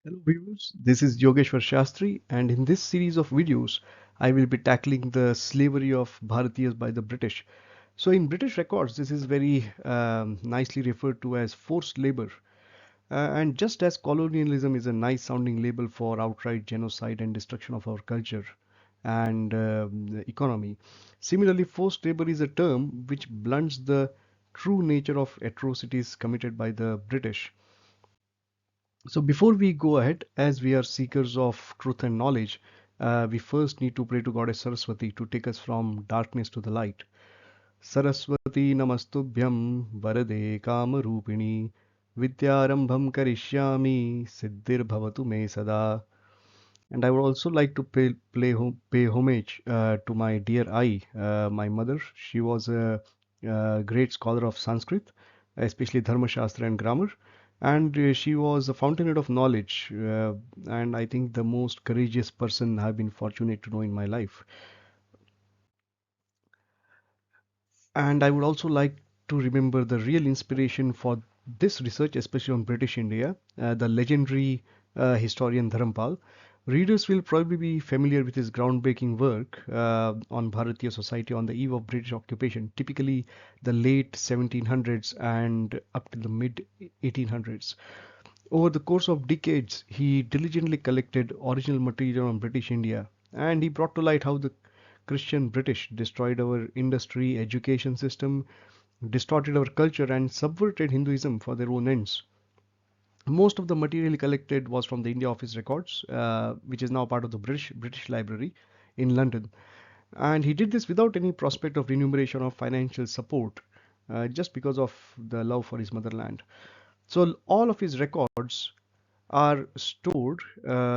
Hello viewers, this is Yogeshwar Shastri, and in this series of videos I will be tackling the slavery of Bharatiyas by the British. So in British records this is very nicely referred to as forced labor. And just as colonialism is a nice sounding label for outright genocide and destruction of our culture and the economy, similarly forced labor is a term which blunts the true nature of atrocities committed by the British. So before we go ahead, as we are seekers of truth and knowledge, we first need to pray to Goddess Saraswati to take us from darkness to the light. Saraswati namastubhyam varade kamarupini vidyarambham karishyami siddhir bhavatu me sada. And I would also like to pay homage to my dear Ai, my mother. She was a great scholar of Sanskrit, especially Dharma Shastra and grammar. And she was a fountainhead of knowledge, and I think the most courageous person I've been fortunate to know in my life. And I would also like to remember the real inspiration for this research, especially on British India, the legendary historian Dharampal. Readers will probably be familiar with his groundbreaking work on Bharatiya society on the eve of British occupation, typically the late 1700s and up to the mid 1800s. Over the course of decades, he diligently collected original material on British India, and he brought to light how the Christian British destroyed our industry, education system, distorted our culture, and subverted Hinduism for their own ends. Most of the material he collected was from the India Office Records, which is now part of the British Library in London. And he did this without any prospect of remuneration or financial support, just because of the love for his motherland. So all of his records are stored,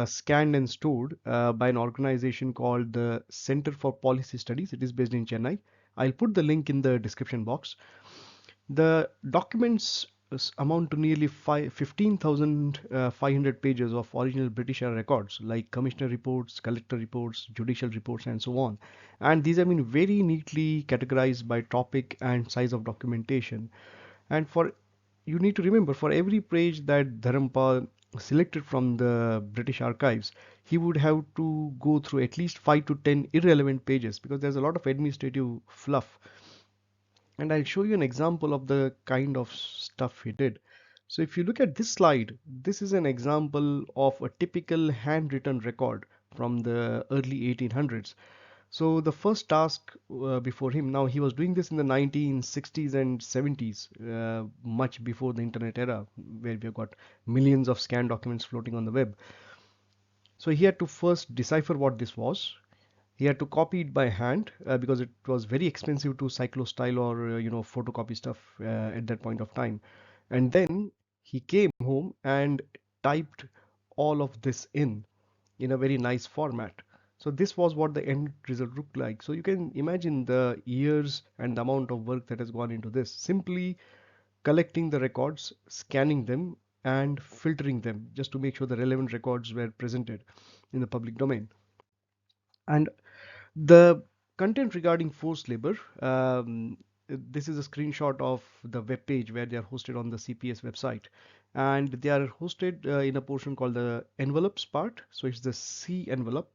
scanned and stored by an organization called the Center for Policy Studies. It is based in Chennai. I'll put the link in the description box. The documents amount to nearly 15,500 pages of original British era records like commissioner reports, collector reports, judicial reports, and so on. And these have been very neatly categorized by topic and size of documentation. And for you need to remember for every page that Dharampal selected from the British archives, he would have to go through at least 5 to 10 irrelevant pages because there's a lot of administrative fluff. And I'll show you an example of the kind of stuff he did. So if you look at this slide, this is an example of a typical handwritten record from the early 1800s. So the first task before him, now he was doing this in the 1960s and 70s, much before the internet era, where we've got millions of scanned documents floating on the web. So he had to first decipher what this was. He had to copy it by hand because it was very expensive to cyclostyle or photocopy stuff at that point of time. And then he came home and typed all of this in a very nice format. So this was what the end result looked like. So you can imagine the years and the amount of work that has gone into this. Simply collecting the records, scanning them, and filtering them just to make sure the relevant records were presented in the public domain. And the content regarding forced labor, this is a screenshot of the web page where they are hosted on the CPS website. And they are hosted in a portion called the envelopes part. So it's the C envelope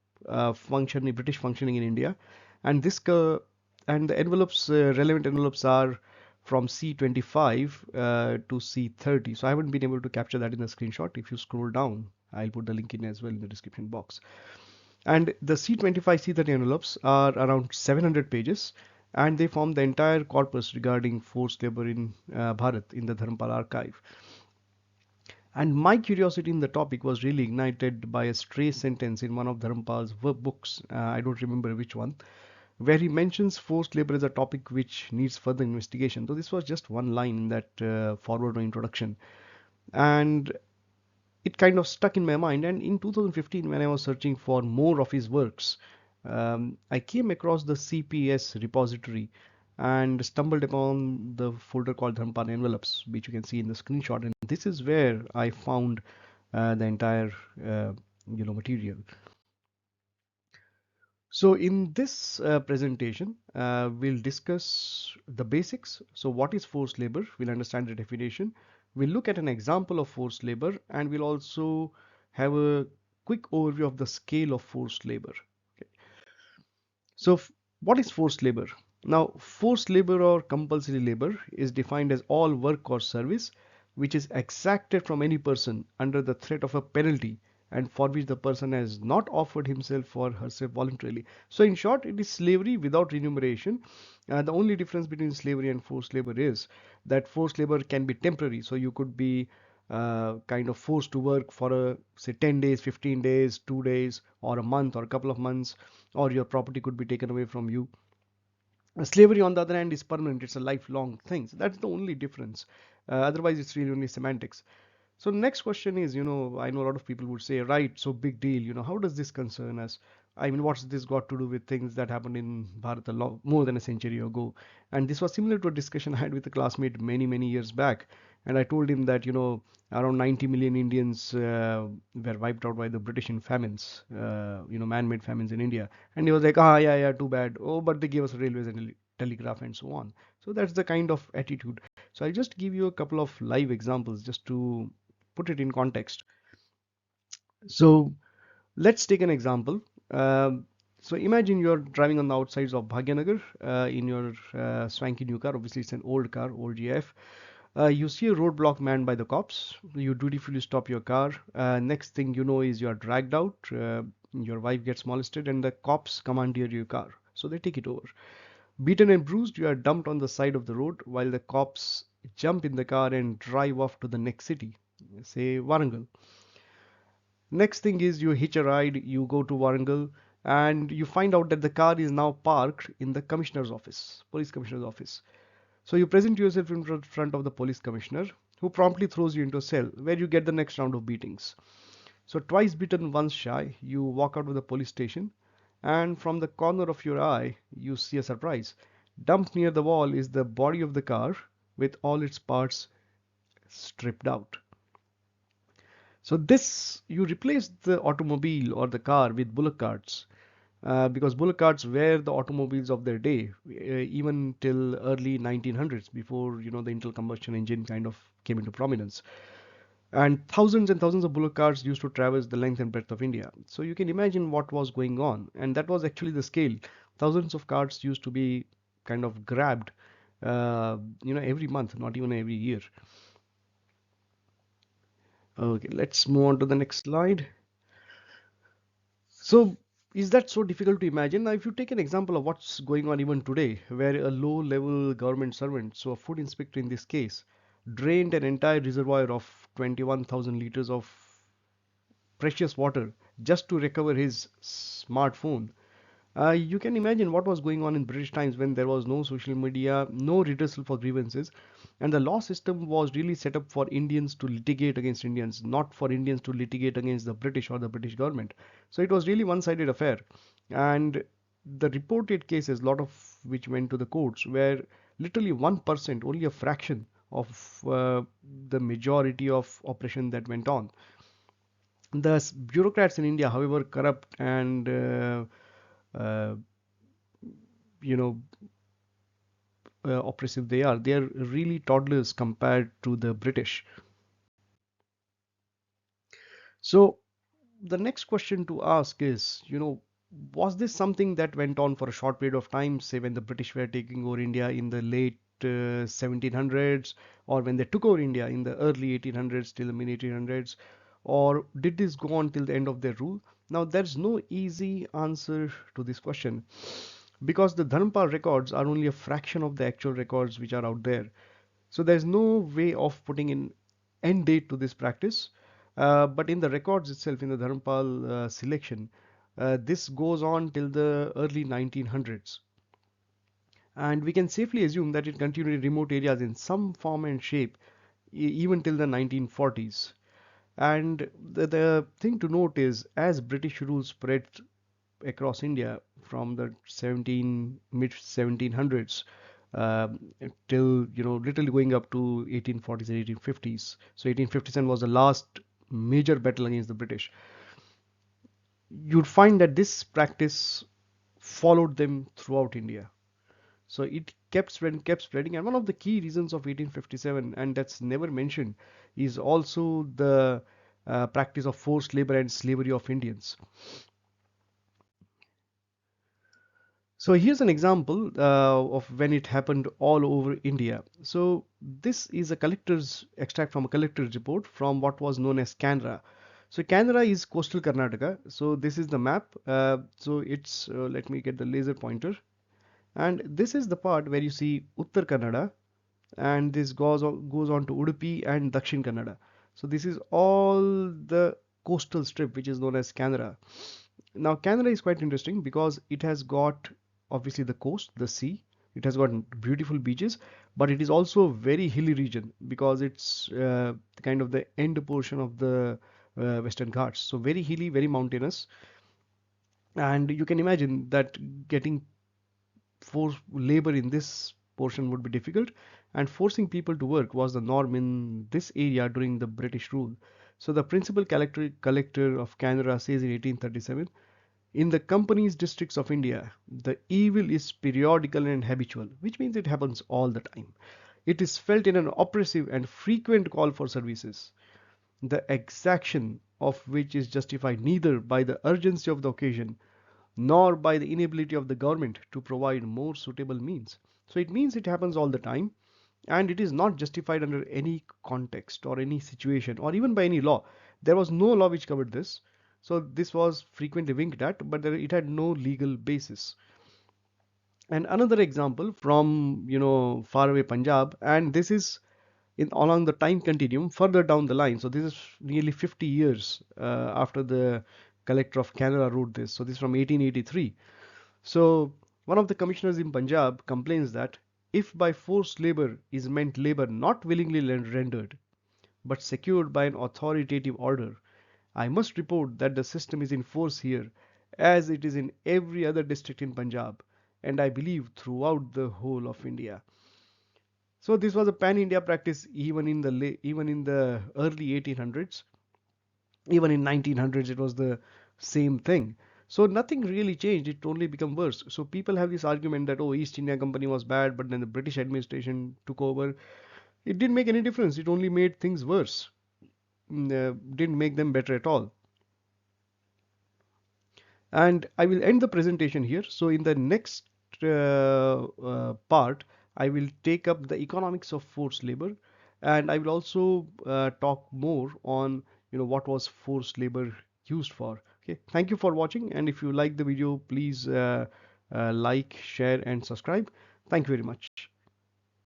functioning, British functioning in India. And and the envelopes, relevant envelopes are from C25 to C30. So I haven't been able to capture that in the screenshot. If you scroll down, I'll put the link in as well in the description box. And the C25, C30 envelopes are around 700 pages, and they form the entire corpus regarding forced labor in Bharat in the Dharampal archive. And my curiosity in the topic was really ignited by a stray sentence in one of Dharampal's books, I don't remember which one, where he mentions forced labor as a topic which needs further investigation. So this was just one line in that forward or introduction. And it kind of stuck in my mind. And in 2015, when I was searching for more of his works, I came across the CPS repository and stumbled upon the folder called Dharampal Envelopes, which you can see in the screenshot. And this is where I found the entire material. So in this presentation, we'll discuss the basics. So what is forced labor? We'll understand the definition. We'll look at an example of forced labor, and we'll also have a quick overview of the scale of forced labor. Okay. So, what is forced labor? Now, forced labor or compulsory labor is defined as all work or service which is exacted from any person under the threat of a penalty and for which the person has not offered himself or herself voluntarily. So, in short, it is slavery without remuneration. The only difference between slavery and forced labor is that forced labor can be temporary. So, you could be kind of forced to work for say 10 days, 15 days, 2 days, or a month, or a couple of months, or your property could be taken away from you. Slavery, on the other hand, is permanent. It's a lifelong thing. So that's the only difference. Otherwise, it's really only semantics. So next question is, I know a lot of people would say, right, so big deal, how does this concern us? I mean, what's this got to do with things that happened in Bharat more than a century ago? And this was similar to a discussion I had with a classmate many, many years back. And I told him that, around 90 million Indians were wiped out by the British in famines, man-made famines in India. And he was like, ah, yeah, yeah, too bad. Oh, but they gave us railways and telegraph and so on. So that's the kind of attitude. So I'll just give you a couple of live examples just to put it in context. So let's take an example. So imagine you're driving on the outsides of Bhagyanagar in your swanky new car. Obviously, it's an old car, old GF. You see a roadblock manned by the cops. You dutifully stop your car. Next thing you know is you are dragged out. Your wife gets molested, and the cops commandeer your car. So they take it over. Beaten and bruised, you are dumped on the side of the road while the cops jump in the car and drive off to the next city, say Warangal. Next thing is you hitch a ride, you go to Warangal, and you find out that the car is now parked in the commissioner's office, police commissioner's office. So you present yourself in front of the police commissioner, who promptly throws you into a cell where you get the next round of beatings. So twice beaten, once shy, you walk out of the police station, and from the corner of your eye, you see a surprise. Dumped near the wall is the body of the car with all its parts stripped out. So this, you replace the automobile or the car with bullock carts, because bullock carts were the automobiles of their day, even till early 1900s, before the internal combustion engine kind of came into prominence. And thousands of bullock carts used to traverse the length and breadth of India. So you can imagine what was going on, and that was actually the scale. Thousands of carts used to be kind of grabbed, every month, not even every year. Okay, let's move on to the next slide. So, is that so difficult to imagine? Now, if you take an example of what's going on even today, where a low-level government servant, so a food inspector in this case, drained an entire reservoir of 21,000 liters of precious water just to recover his smartphone. You can imagine what was going on in British times when there was no social media, no redressal for grievances, and the law system was really set up for Indians to litigate against Indians, not for Indians to litigate against the British or the British government. So it was really one-sided affair. And the reported cases, a lot of which went to the courts, were literally 1%, only a fraction of the majority of oppression that went on. The bureaucrats in India, however corrupt and uh, you know oppressive they are really toddlers compared to the British. So the next question to ask is, was this something that went on for a short period of time, say when the British were taking over India in the late 1700s, or when they took over India in the early 1800s till the mid 1800s, or did this go on till the end of their rule? Now, there's no easy answer to this question, because the Dharampal records are only a fraction of the actual records which are out there. So there's no way of putting in end date to this practice. But in the records itself, in the Dharampal selection, this goes on till the early 1900s. And we can safely assume that it continued in remote areas in some form and shape even till the 1940s. And the thing to note is, as British rule spread across India from the mid 1700s till literally going up to 1840s and 1850s. So 1857 was the last major battle against the British. You'd find that this practice followed them throughout India. So it kept spreading, and one of the key reasons of 1857, and that's never mentioned, is also the practice of forced labor and slavery of Indians. So here's an example of when it happened all over India. So this is a collector's extract from a collector's report from what was known as Canara. So Canara is coastal Karnataka. So this is the map. So it's let me get the laser pointer. And this is the part where you see Uttar Kannada, and this goes on to Udupi and Dakshin Kannada. So this is all the coastal strip which is known as Canara. Now Canada is quite interesting because it has got obviously the coast, the sea. It has got beautiful beaches, but it is also a very hilly region because it's kind of the end portion of the Western Ghats. So very hilly, very mountainous, and you can imagine that getting forced labor in this portion would be difficult, and forcing people to work was the norm in this area during the British rule. So the principal collector of Canara says in 1837, in the company's districts of India, the evil is periodical and habitual, which means it happens all the time. It is felt in an oppressive and frequent call for services, the exaction of which is justified neither by the urgency of the occasion nor by the inability of the government to provide more suitable means. So it means it happens all the time, and it is not justified under any context or any situation or even by any law. There was no law which covered this. So this was frequently winked at, but it had no legal basis. And another example from faraway Punjab, and this is in along the time continuum further down the line. So this is nearly 50 years after the collector of Canada wrote this. So this is from 1883. So one of the commissioners in Punjab complains that if by forced labor is meant labor not willingly rendered but secured by an authoritative order, I must report that the system is in force here as it is in every other district in Punjab, and I believe throughout the whole of India. So this was a pan-India practice even in the early 1800s. Even in 1900s, it was the same thing. So nothing really changed. It only became worse. So people have this argument that, oh, East India Company was bad, but then the British administration took over. It didn't make any difference. It only made things worse. Didn't make them better at all. And I will end the presentation here. So in the next part, I will take up the economics of forced labor, and I will also talk more on what was forced labor used for. Okay, thank you for watching, and if you like the video, please like, share, and subscribe. Thank you very much.